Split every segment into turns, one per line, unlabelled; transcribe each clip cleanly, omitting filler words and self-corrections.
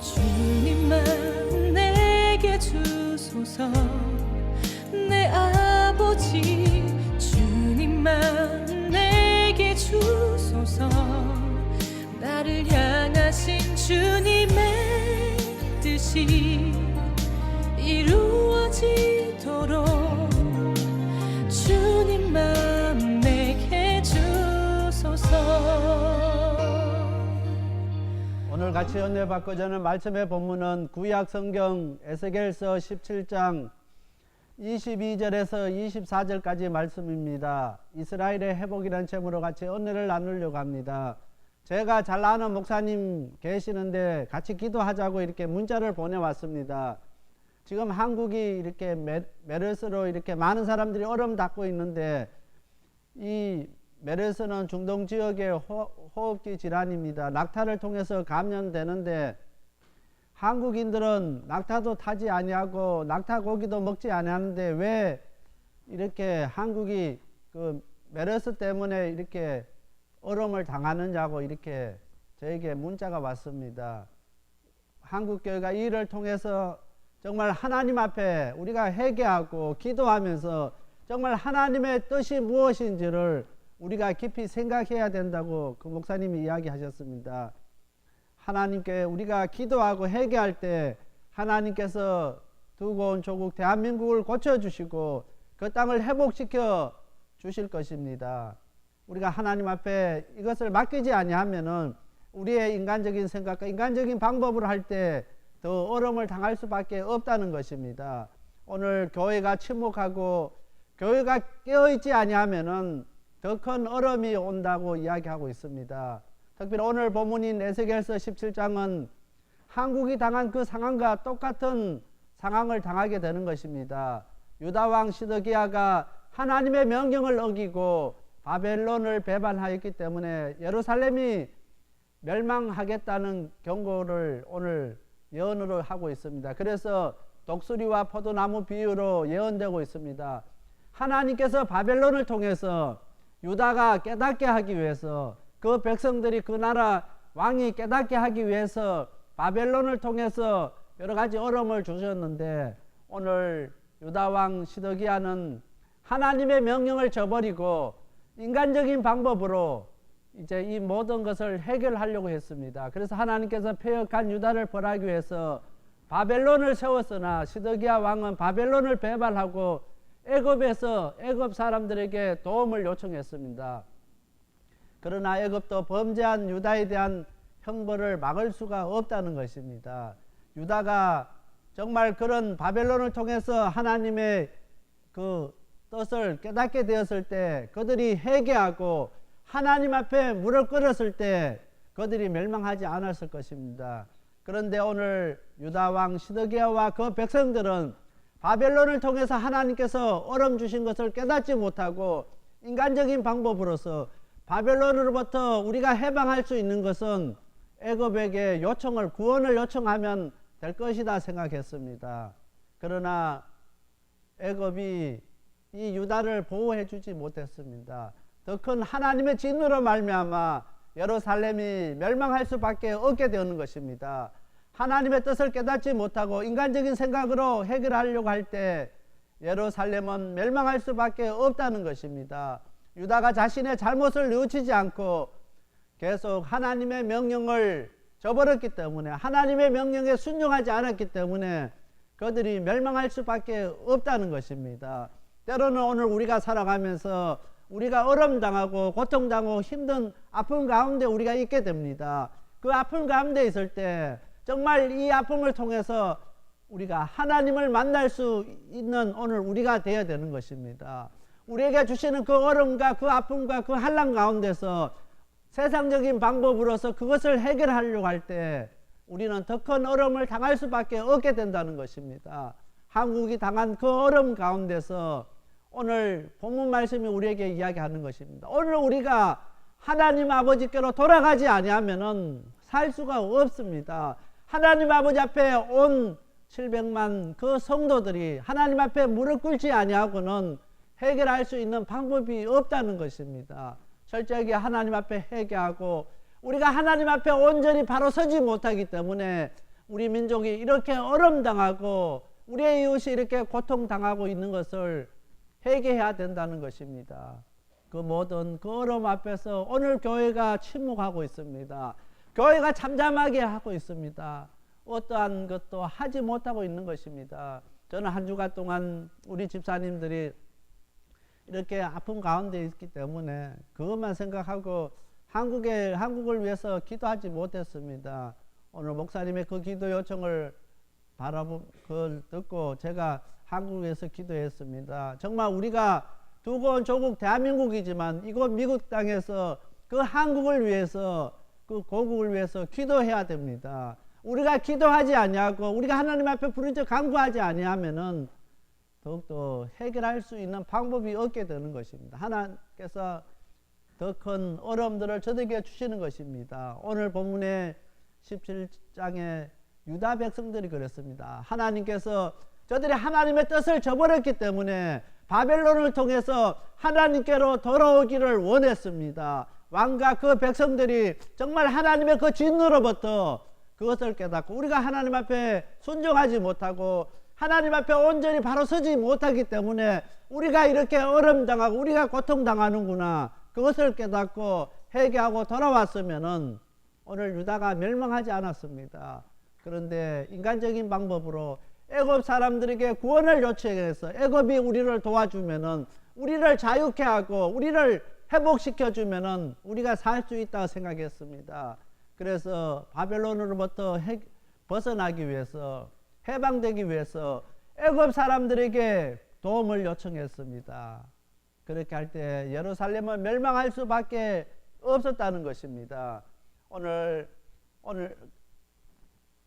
주님만 내게 주소서. 내 아버지 주님만 내게 주소서. 나를 향하신 주님의 뜻이 이루어지도록 주님만 내게 주소서.
오늘 같이 은혜 받고자 하는 말씀의 본문은 구약 성경 에스겔서 17장 22절에서 24절까지 말씀입니다. 이스라엘의 회복이라는 제목으로 같이 은혜를 나누려고 합니다. 제가 잘 아는 목사님 계시는데 같이 기도하자고 이렇게 문자를 보내왔습니다. 지금 한국이 이렇게 메르스로 이렇게 많은 사람들이 얼음 닦고 있는데, 이 메르스는 중동 지역의 호흡기 질환입니다. 낙타를 통해서 감염되는데, 한국인들은 낙타도 타지 아니하고 낙타 고기도 먹지 아니하는데 왜 이렇게 한국이 그 메르스 때문에 이렇게 얼음을 당하느냐고 이렇게 저에게 문자가 왔습니다. 한국교회가 이 일을 통해서 정말 하나님 앞에 우리가 회개하고 기도하면서 정말 하나님의 뜻이 무엇인지를 우리가 깊이 생각해야 된다고 그 목사님이 이야기하셨습니다. 하나님께 우리가 기도하고 회개할 때 하나님께서 두고 온 조국 대한민국을 고쳐주시고 그 땅을 회복시켜 주실 것입니다. 우리가 하나님 앞에 이것을 맡기지 아니하면은 우리의 인간적인 생각과 인간적인 방법으로 할 때 더 어려움을 당할 수밖에 없다는 것입니다. 오늘 교회가 침묵하고 교회가 깨어있지 아니하면은 더 큰 어려움이 온다고 이야기하고 있습니다. 특별히 오늘 본문인 에스겔서 17장은 한국이 당한 그 상황과 똑같은 상황을 당하게 되는 것입니다. 유다왕 시드기야가 하나님의 명령을 어기고 바벨론을 배반하였기 때문에 예루살렘이 멸망하겠다는 경고를 오늘 예언으로 하고 있습니다. 그래서 독수리와 포도나무 비유로 예언되고 있습니다. 하나님께서 바벨론을 통해서 유다가 깨닫게 하기 위해서, 그 백성들이 그 나라 왕이 깨닫게 하기 위해서 바벨론을 통해서 여러 가지 어려움을 주셨는데, 오늘 유다왕 시드기야는 하나님의 명령을 저버리고 인간적인 방법으로 이제 이 모든 것을 해결하려고 했습니다. 그래서 하나님께서 패역한 유다를 벌하기 위해서 바벨론을 세웠으나 시드기야 왕은 바벨론을 배반하고 애굽에서 애굽 사람들에게 도움을 요청했습니다. 그러나 애굽도 범죄한 유다에 대한 형벌을 막을 수가 없다는 것입니다. 유다가 정말 그런 바벨론을 통해서 하나님의 그 뜻을 깨닫게 되었을 때, 그들이 회개하고 하나님 앞에 무릎 꿇었을 때 그들이 멸망하지 않았을 것입니다. 그런데 오늘 유다왕 시드기야와 그 백성들은 바벨론을 통해서 하나님께서 어려움 주신 것을 깨닫지 못하고 인간적인 방법으로서 바벨론으로부터 우리가 해방할 수 있는 것은 애굽에게 구원을 요청하면 될 것이다 생각했습니다. 그러나 애굽이 이 유다를 보호해 주지 못했습니다. 더 큰 하나님의 진노로 말미암아 예루살렘이 멸망할 수밖에 없게 되는 것입니다. 하나님의 뜻을 깨닫지 못하고 인간적인 생각으로 해결하려고 할 때 예루살렘은 멸망할 수밖에 없다는 것입니다. 유다가 자신의 잘못을 뉘우치지 않고 계속 하나님의 명령을 저버렸기 때문에, 하나님의 명령에 순종하지 않았기 때문에 그들이 멸망할 수밖에 없다는 것입니다. 때로는 오늘 우리가 살아가면서 우리가 어려움당하고 고통당하고 힘든 아픔 가운데 우리가 있게 됩니다. 그 아픔 가운데 있을 때 정말 이 아픔을 통해서 우리가 하나님을 만날 수 있는 오늘 우리가 되어야 되는 것입니다. 우리에게 주시는 그 어려움과 그 아픔과 그 한란 가운데서 세상적인 방법으로서 그것을 해결하려고 할 때 우리는 더 큰 어려움을 당할 수밖에 없게 된다는 것입니다. 한국이 당한 그 어려움 가운데서 오늘 본문 말씀이 우리에게 이야기하는 것입니다. 오늘 우리가 하나님 아버지께로 돌아가지 아니하면은 살 수가 없습니다. 하나님 아버지 앞에 온 700만 그 성도들이 하나님 앞에 무릎 꿇지 아니하고는 해결할 수 있는 방법이 없다는 것입니다. 철저하게 하나님 앞에 회개하고 우리가 하나님 앞에 온전히 바로 서지 못하기 때문에 우리 민족이 이렇게 어려움당하고 우리의 이웃이 이렇게 고통당하고 있는 것을 회개해야 된다는 것입니다. 그 모든 그 어려움 앞에서 오늘 교회가 침묵하고 있습니다. 교회가 잠잠하게 하고 있습니다. 어떠한 것도 하지 못하고 있는 것입니다. 저는 한 주간 동안 우리 집사님들이 이렇게 아픔 가운데 있기 때문에 그것만 생각하고 한국을 위해서 기도하지 못했습니다. 오늘 목사님의 그 기도 요청을 그걸 듣고 제가 한국에서 기도했습니다. 정말 우리가 두고 온 조국 대한민국이지만 이곳 미국 땅에서 그 한국을 위해서 그 고국을 위해서 기도해야 됩니다. 우리가 기도하지 아니하고 우리가 하나님 앞에 부르짖어 간구하지 아니하면은 더욱더 해결할 수 있는 방법이 없게 되는 것입니다. 하나님께서 더 큰 어려움들을 저들에게 주시는 것입니다. 오늘 본문의 17장에 유다 백성들이 그랬습니다. 하나님께서 저들이 하나님의 뜻을 저버렸기 때문에 바벨론을 통해서 하나님께로 돌아오기를 원했습니다. 왕과 그 백성들이 정말 하나님의 그 진노로부터 그것을 깨닫고 우리가 하나님 앞에 순종하지 못하고 하나님 앞에 온전히 바로 서지 못하기 때문에 우리가 이렇게 어려움당하고 우리가 고통당하는구나, 그것을 깨닫고 회개하고 돌아왔으면은 오늘 유다가 멸망하지 않았습니다. 그런데 인간적인 방법으로 애굽 사람들에게 구원을 요청해서 애굽이 우리를 도와주면은 우리를 자유케 하고 우리를 회복시켜 주면은 우리가 살 수 있다고 생각했습니다. 그래서 바벨론으로부터 벗어나기 위해서, 해방되기 위해서 애굽 사람들에게 도움을 요청했습니다. 그렇게 할 때 예루살렘은 멸망할 수밖에 없었다는 것입니다. 오늘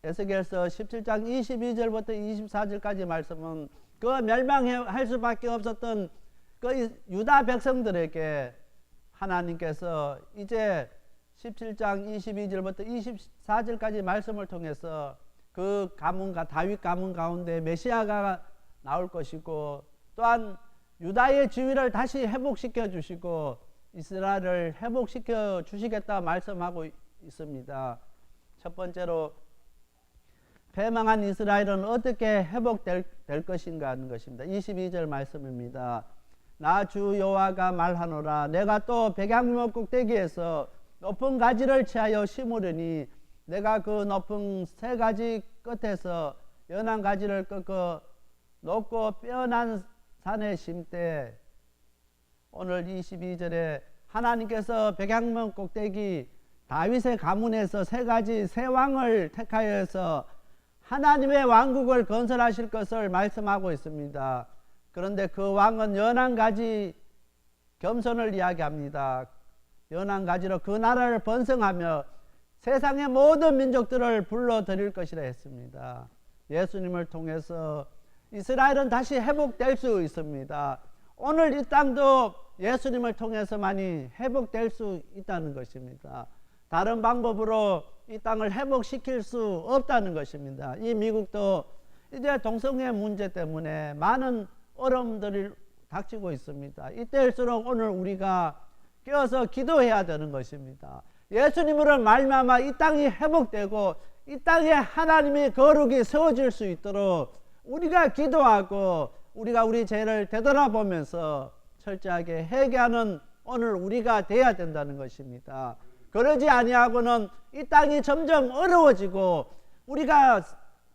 에스겔서 17장 22절부터 24절까지 말씀은 그 멸망할 수밖에 없었던 그 유다 백성들에게 하나님께서 이제 17장 22절부터 24절까지 말씀을 통해서 그 가문과 다윗 가문 가운데 메시아가 나올 것이고 또한 유다의 지위를 다시 회복시켜 주시고 이스라엘을 회복시켜 주시겠다 말씀하고 있습니다. 첫 번째로 패망한 이스라엘은 어떻게 회복될 것인가 하는 것입니다. 22절 말씀입니다. 나 주 여호와가 말하노라. 내가 또 백양목 꼭대기에서 높은 가지를 취하여 심으려니 내가 그 높은 세 가지 끝에서 연한 가지를 꺾어 높고 뼈난 산에 심되. 오늘 22절에 하나님께서 백양목 꼭대기 다윗의 가문에서 세 가지 새 왕을 택하여서 하나님의 왕국을 건설하실 것을 말씀하고 있습니다. 그런데 그 왕은 연한 가지 겸손을 이야기합니다. 연한 가지로 그 나라를 번성하며 세상의 모든 민족들을 불러들일 것이라 했습니다. 예수님을 통해서 이스라엘은 다시 회복될 수 있습니다. 오늘 이 땅도 예수님을 통해서만이 회복될 수 있다는 것입니다. 다른 방법으로 이 땅을 회복시킬 수 없다는 것입니다. 이 미국도 이제 동성애 문제 때문에 많은 어려움들이 닥치고 있습니다. 이때일수록 오늘 우리가 깨어서 기도해야 되는 것입니다. 예수님으로 말미암아 이 땅이 회복되고 이 땅에 하나님의 거룩이 세워질 수 있도록 우리가 기도하고 우리가 우리 죄를 되돌아보면서 철저하게 회개하는 오늘 우리가 돼야 된다는 것입니다. 그러지 아니하고는 이 땅이 점점 어려워지고 우리가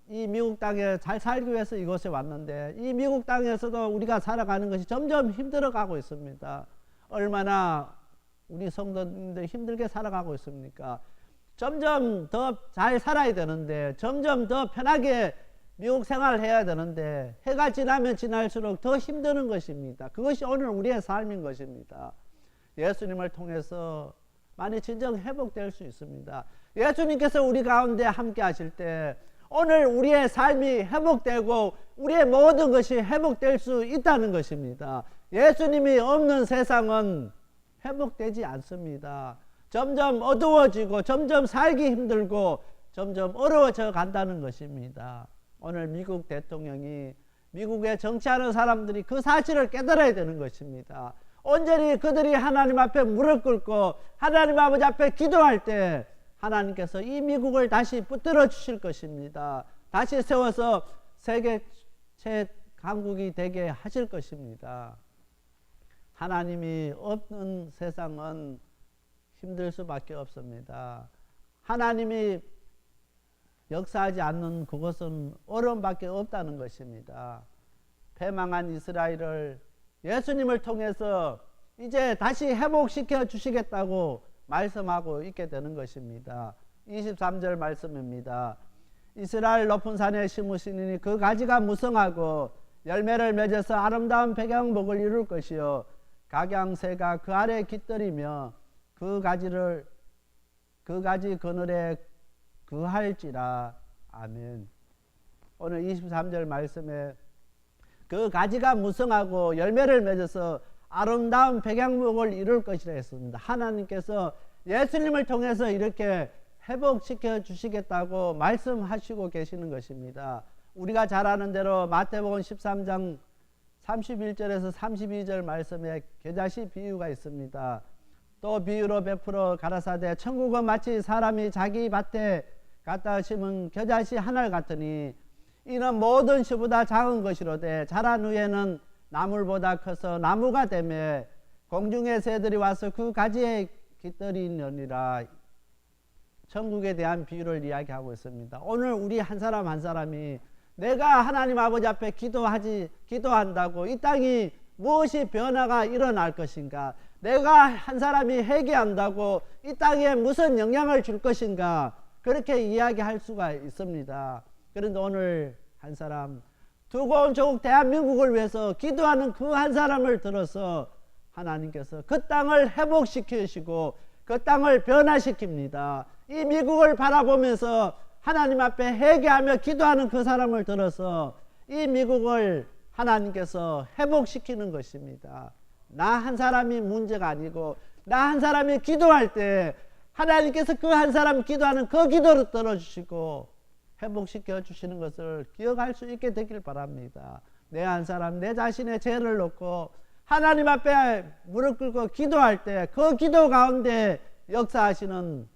이 미국 땅에 잘 살기 위해서 이곳에 왔는데 이 미국 땅에서도 우리가 살아가는 것이 점점 힘들어가고 있습니다. 얼마나 우리 성도님들 힘들게 살아가고 있습니까? 점점 더 잘 살아야 되는데 점점 더 편하게 미국 생활을 해야 되는데 해가 지나면 지날수록 더 힘드는 것입니다. 그것이 오늘 우리의 삶인 것입니다. 예수님을 통해서 많이 진정 회복될 수 있습니다. 예수님께서 우리 가운데 함께 하실 때 오늘 우리의 삶이 회복되고 우리의 모든 것이 회복될 수 있다는 것입니다. 예수님이 없는 세상은 회복되지 않습니다. 점점 어두워지고 점점 살기 힘들고 점점 어려워져 간다는 것입니다. 오늘 미국 대통령이 미국에 정치하는 사람들이 그 사실을 깨달아야 되는 것입니다. 온전히 그들이 하나님 앞에 무릎 꿇고 하나님 아버지 앞에 기도할 때 하나님께서 이 미국을 다시 붙들어 주실 것입니다. 다시 세워서 세계 최강국이 되게 하실 것입니다. 하나님이 없는 세상은 힘들 수밖에 없습니다. 하나님이 역사하지 않는 그것은 어려움밖에 없다는 것입니다. 패망한 이스라엘을 예수님을 통해서 이제 다시 회복시켜 주시겠다고 말씀하고 있게 되는 것입니다. 23절 말씀입니다. 이스라엘 높은 산에 심으시니 그 가지가 무성하고 열매를 맺어서 아름다운 백향목을 이룰 것이요 각양새가 그 아래 깃들이며 그 가지 그늘에 그할지라. 아멘. 오늘 23절 말씀에 그 가지가 무성하고 열매를 맺어서 아름다운 백향목을 이룰 것이라 했습니다. 하나님께서 예수님을 통해서 이렇게 회복시켜 주시겠다고 말씀하시고 계시는 것입니다. 우리가 잘 아는 대로 마태복음 13장 31절에서 32절 말씀에 겨자씨 비유가 있습니다. 또 비유로 베풀어 가라사대 천국은 마치 사람이 자기 밭에 갖다 심은 겨자씨 하늘 같으니 이는 모든 씨보다 작은 것이로되 자란 후에는 나물보다 커서 나무가 되며 공중의 새들이 와서 그 가지에 깃들이느니라. 천국에 대한 비유를 이야기하고 있습니다. 오늘 우리 한 사람 한 사람이 내가 하나님 아버지 앞에 기도한다고 이 땅이 무엇이 변화가 일어날 것인가, 내가 한 사람이 회개한다고 이 땅에 무슨 영향을 줄 것인가, 그렇게 이야기할 수가 있습니다. 그런데 오늘 한 사람, 두고 온 조국 대한민국을 위해서 기도하는 그 한 사람을 들어서 하나님께서 그 땅을 회복시키시고 그 땅을 변화시킵니다. 이 미국을 바라보면서 하나님 앞에 회개하며 기도하는 그 사람을 들어서 이 미국을 하나님께서 회복시키는 것입니다. 나 한 사람이 문제가 아니고 나 한 사람이 기도할 때 하나님께서 그 한 사람 기도하는 그 기도를 들어주시고 회복시켜 주시는 것을 기억할 수 있게 되길 바랍니다. 내 한 사람 내 자신의 죄를 놓고 하나님 앞에 무릎 꿇고 기도할 때 그 기도 가운데 역사하시는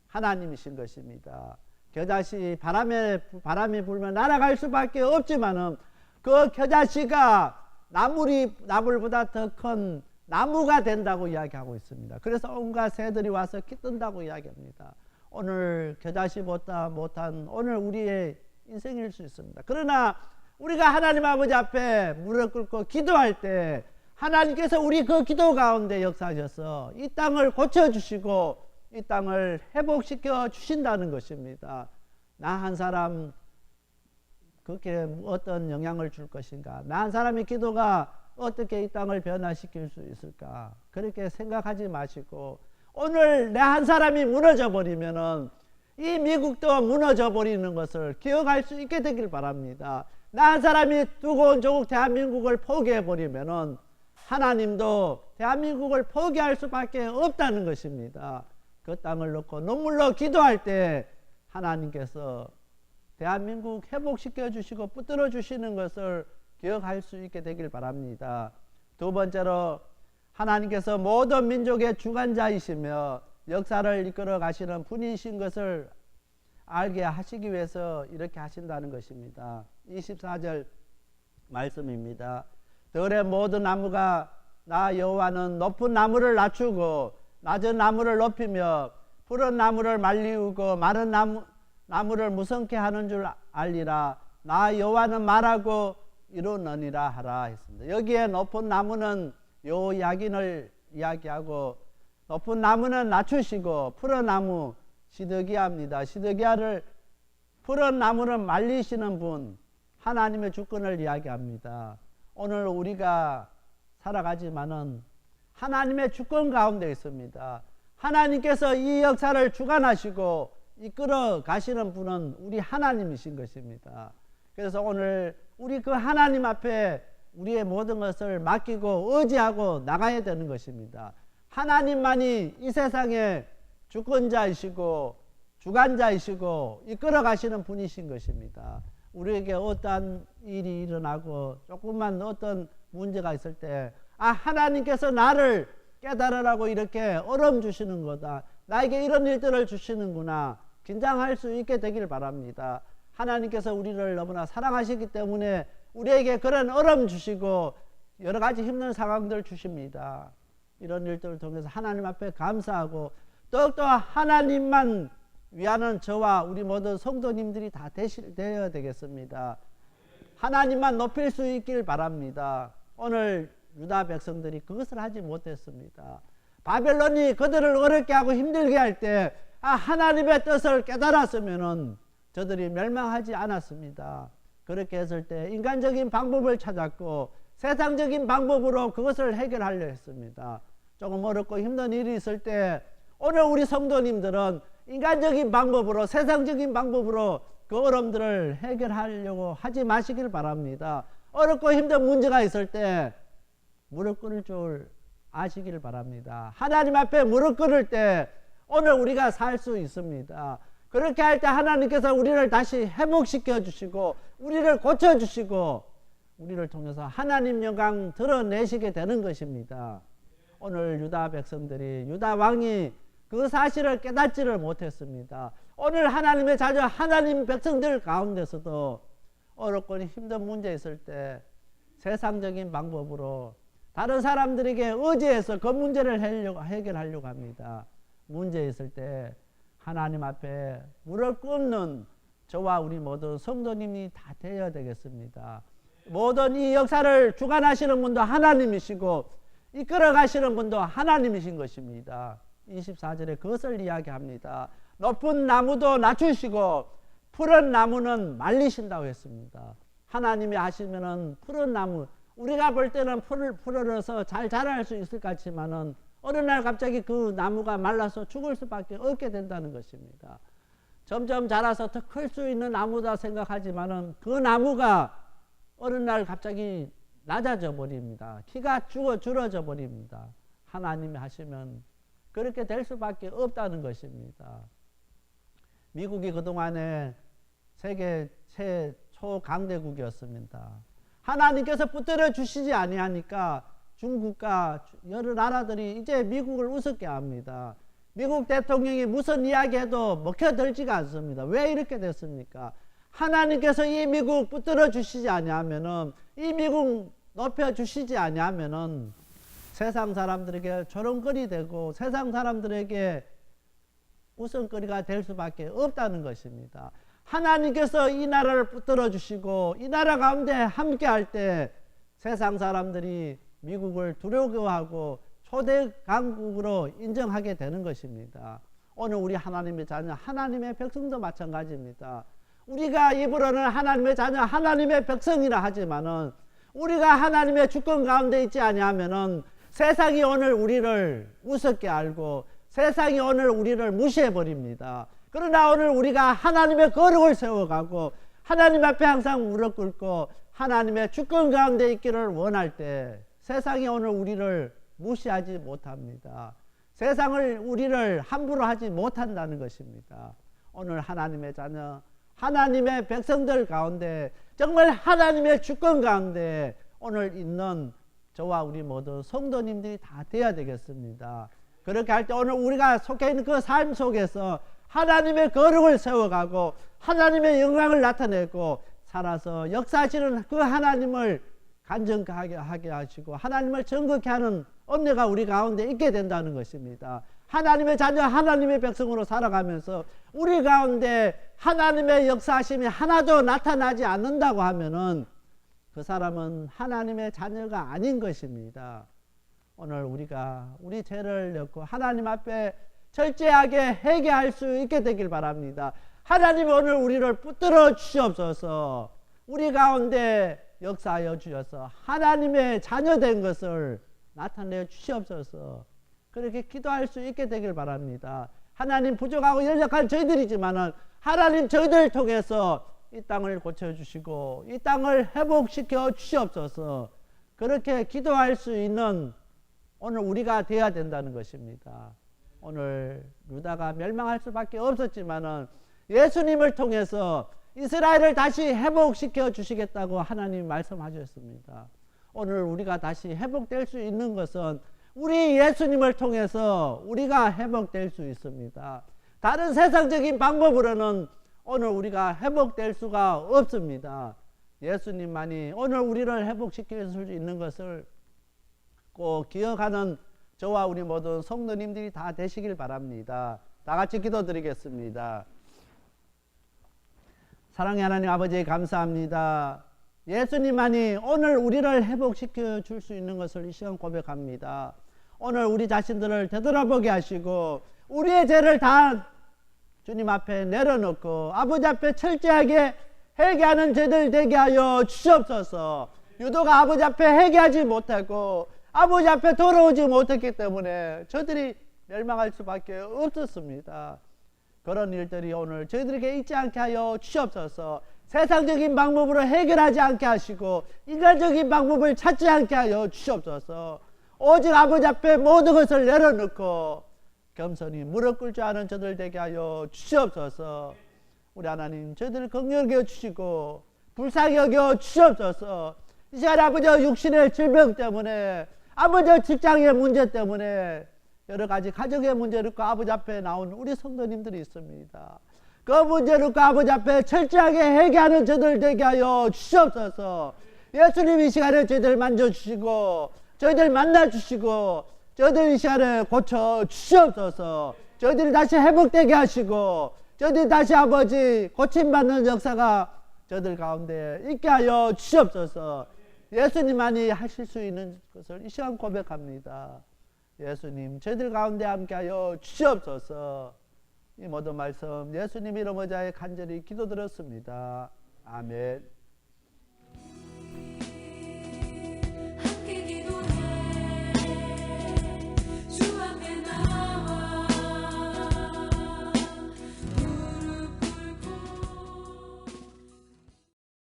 하나님이신 것입니다. 겨자씨 바람이 불면 날아갈 수밖에 없지만은 그 겨자씨가 나물보다 더 큰 나무가 된다고 이야기하고 있습니다. 그래서 온갖 새들이 와서 깃든다고 이야기합니다. 오늘 겨자씨보다 못한 오늘 우리의 인생일 수 있습니다. 그러나 우리가 하나님 아버지 앞에 무릎 꿇고 기도할 때 하나님께서 우리 그 기도 가운데 역사하셔서 이 땅을 고쳐주시고 이 땅을 회복시켜 주신다는 것입니다. 나 한 사람 그렇게 어떤 영향을 줄 것인가, 나 한 사람의 기도가 어떻게 이 땅을 변화시킬 수 있을까, 그렇게 생각하지 마시고 오늘 내 한 사람이 무너져 버리면은 이 미국도 무너져 버리는 것을 기억할 수 있게 되길 바랍니다. 나 한 사람이 두고 온 조국 대한민국을 포기해 버리면은 하나님도 대한민국을 포기할 수밖에 없다는 것입니다. 그 땅을 놓고 눈물로 기도할 때 하나님께서 대한민국 회복시켜 주시고 붙들어 주시는 것을 기억할 수 있게 되길 바랍니다. 두 번째로 하나님께서 모든 민족의 주관자이시며 역사를 이끌어 가시는 분이신 것을 알게 하시기 위해서 이렇게 하신다는 것입니다. 24절 말씀입니다. 들의 모든 나무가 나 여호와는 높은 나무를 낮추고 낮은 나무를 높이며 푸른 나무를 말리우고 마른 나무를 무성케 하는 줄 알리라. 나 여호와는 말하고 이루느니라 하라 했습니다. 여기에 높은 나무는 요야긴을 이야기하고 높은 나무는 낮추시고 푸른 나무 시드기야입니다. 시드기야를 푸른 나무는 말리시는 분, 하나님의 주권을 이야기합니다. 오늘 우리가 살아가지만은 하나님의 주권 가운데 있습니다. 하나님께서 이 역사를 주관하시고 이끌어 가시는 분은 우리 하나님이신 것입니다. 그래서 오늘 우리 그 하나님 앞에 우리의 모든 것을 맡기고 의지하고 나가야 되는 것입니다. 하나님만이 이 세상의 주권자이시고 주관자이시고 이끌어 가시는 분이신 것입니다. 우리에게 어떠한 일이 일어나고 조금만 어떤 문제가 있을 때 하나님께서 나를 깨달으라고 이렇게 어려움 주시는 거다, 나에게 이런 일들을 주시는구나. 긴장할 수 있게 되길 바랍니다. 하나님께서 우리를 너무나 사랑하시기 때문에 우리에게 그런 어려움 주시고 여러 가지 힘든 상황들 주십니다. 이런 일들을 통해서 하나님 앞에 감사하고 더욱더 하나님만 위하는 저와 우리 모든 성도님들이 다 되어야 되겠습니다. 하나님만 높일 수 있길 바랍니다. 오늘 유다 백성들이 그것을 하지 못했습니다. 바벨론이 그들을 어렵게 하고 힘들게 할 때 하나님의 뜻을 깨달았으면은 저들이 멸망하지 않았습니다. 그렇게 했을 때 인간적인 방법을 찾았고 세상적인 방법으로 그것을 해결하려 했습니다. 조금 어렵고 힘든 일이 있을 때 오늘 우리 성도님들은 인간적인 방법으로 세상적인 방법으로 그 어려움들을 해결하려고 하지 마시길 바랍니다. 어렵고 힘든 문제가 있을 때 무릎 꿇을 줄 아시길 바랍니다. 하나님 앞에 무릎 꿇을 때 오늘 우리가 살 수 있습니다. 그렇게 할 때 하나님께서 우리를 다시 회복시켜 주시고 우리를 고쳐 주시고 우리를 통해서 하나님 영광 드러내시게 되는 것입니다. 오늘 유다 백성들이 유다 왕이 그 사실을 깨닫지를 못했습니다. 오늘 하나님의 자녀 하나님 백성들 가운데서도 어렵고 힘든 문제 있을 때 세상적인 방법으로 다른 사람들에게 의지해서 그 문제를 해결하려고 합니다. 문제 있을 때 하나님 앞에 무릎 꿇는 저와 우리 모든 성도님이 다 되어야 되겠습니다. 모든 이 역사를 주관하시는 분도 하나님이시고 이끌어 가시는 분도 하나님이신 것입니다. 24절에 그것을 이야기합니다. 높은 나무도 낮추시고 푸른 나무는 말리신다고 했습니다. 하나님이 하시면은 푸른 나무, 우리가 볼 때는 풀을 풀어서 잘 자랄 수 있을 것 같지만은 어느 날 갑자기 그 나무가 말라서 죽을 수밖에 없게 된다는 것입니다. 점점 자라서 더 클 수 있는 나무다 생각하지만은 그 나무가 어느 날 갑자기 낮아져 버립니다. 키가 줄어져 버립니다. 하나님이 하시면 그렇게 될 수밖에 없다는 것입니다. 미국이 그동안에 세계 최초강대국이었습니다. 하나님께서 붙들어 주시지 아니하니까 중국과 여러 나라들이 이제 미국을 우습게 합니다. 미국 대통령이 무슨 이야기해도 먹혀들지가 않습니다. 왜 이렇게 됐습니까? 하나님께서 이 미국 붙들어 주시지 아니하면은, 이 미국 높여 주시지 아니하면은 세상 사람들에게 조롱거리 되고 세상 사람들에게 웃음거리가 될 수밖에 없다는 것입니다. 하나님께서 이 나라를 붙들어 주시고 이 나라 가운데 함께 할 때 세상 사람들이 미국을 두려워하고 초대 강국으로 인정하게 되는 것입니다. 오늘 우리 하나님의 자녀, 하나님의 백성도 마찬가지입니다. 우리가 입으로는 하나님의 자녀, 하나님의 백성이라 하지만은 우리가 하나님의 주권 가운데 있지 아니하면은 세상이 오늘 우리를 우습게 알고 세상이 오늘 우리를 무시해 버립니다. 그러나 오늘 우리가 하나님의 거룩을 세워가고 하나님 앞에 항상 무릎 꿇고 하나님의 주권 가운데 있기를 원할 때 세상이 오늘 우리를 무시하지 못합니다. 세상을 우리를 함부로 하지 못한다는 것입니다. 오늘 하나님의 자녀, 하나님의 백성들 가운데 정말 하나님의 주권 가운데 오늘 있는 저와 우리 모두 성도님들이 다 돼야 되겠습니다. 그렇게 할 때 오늘 우리가 속해 있는 그 삶 속에서 하나님의 거룩을 세워가고 하나님의 영광을 나타내고 살아서 역사하시는 그 하나님을 간증하게 하시고 하나님을 정극케 하는 은혜가 우리 가운데 있게 된다는 것입니다. 하나님의 자녀, 하나님의 백성으로 살아가면서 우리 가운데 하나님의 역사하심이 하나도 나타나지 않는다고 하면은 그 사람은 하나님의 자녀가 아닌 것입니다. 오늘 우리가 우리 죄를 졌고 하나님 앞에 철저하게 회개할 수 있게 되길 바랍니다. 하나님 오늘 우리를 붙들어 주시옵소서. 우리 가운데 역사하여 주셔서 하나님의 자녀된 것을 나타내 주시옵소서. 그렇게 기도할 수 있게 되길 바랍니다. 하나님 부족하고 연약한 저희들이지만은 하나님 저희들을 통해서 이 땅을 고쳐주시고 이 땅을 회복시켜 주시옵소서. 그렇게 기도할 수 있는 오늘 우리가 되어야 된다는 것입니다. 오늘 유다가 멸망할 수밖에 없었지만은 예수님을 통해서 이스라엘을 다시 회복시켜 주시겠다고 하나님이 말씀하셨습니다. 오늘 우리가 다시 회복될 수 있는 것은 우리 예수님을 통해서 우리가 회복될 수 있습니다. 다른 세상적인 방법으로는 오늘 우리가 회복될 수가 없습니다. 예수님만이 오늘 우리를 회복시킬 수 있는 것을 꼭 기억하는 저와 우리 모든 성도님들이 다 되시길 바랍니다. 다 같이 기도드리겠습니다. 사랑의 하나님 아버지 감사합니다. 예수님만이 오늘 우리를 회복시켜 줄 수 있는 것을 이 시간 고백합니다. 오늘 우리 자신들을 되돌아보게 하시고 우리의 죄를 다 주님 앞에 내려놓고 아버지 앞에 철저하게 회개하는 죄들 되게 하여 주시옵소서. 유도가 아버지 앞에 회개하지 못하고 아버지 앞에 돌아오지 못했기 때문에 저들이 멸망할 수밖에 없었습니다. 그런 일들이 오늘 저희들에게 있지 않게 하여 주시옵소서. 세상적인 방법으로 해결하지 않게 하시고 인간적인 방법을 찾지 않게 하여 주시옵소서. 오직 아버지 앞에 모든 것을 내려놓고 겸손히 무릎 꿇지 않은 저들 되게 하여 주시옵소서. 우리 하나님 저희들을 긍휼히 여겨 주시고 불쌍히 여겨 주시옵소서. 이 시간 아버지 육신의 질병 때문에 아버지 직장의 문제 때문에 여러 가지 가정의 문제를 놓고 아버지 앞에 나온 우리 성도님들이 있습니다. 그 문제를 놓고 아버지 앞에 철저하게 회개하는 저들 되게 하여 주시옵소서. 예수님 이 시간에 저희들 만져주시고 저희들 만나주시고 저희들 이 시간에 고쳐 주시옵소서. 저희들이 다시 회복되게 하시고 저희들이 다시 아버지 고침받는 역사가 저희들 가운데 있게 하여 주시옵소서. 예수님만이 하실 수 있는 것을 이 시간 고백합니다. 예수님 저희들 가운데 함께하여 주시옵소서. 이 모든 말씀 예수님 이름 의지하여 간절히 기도드렸습니다. 아멘.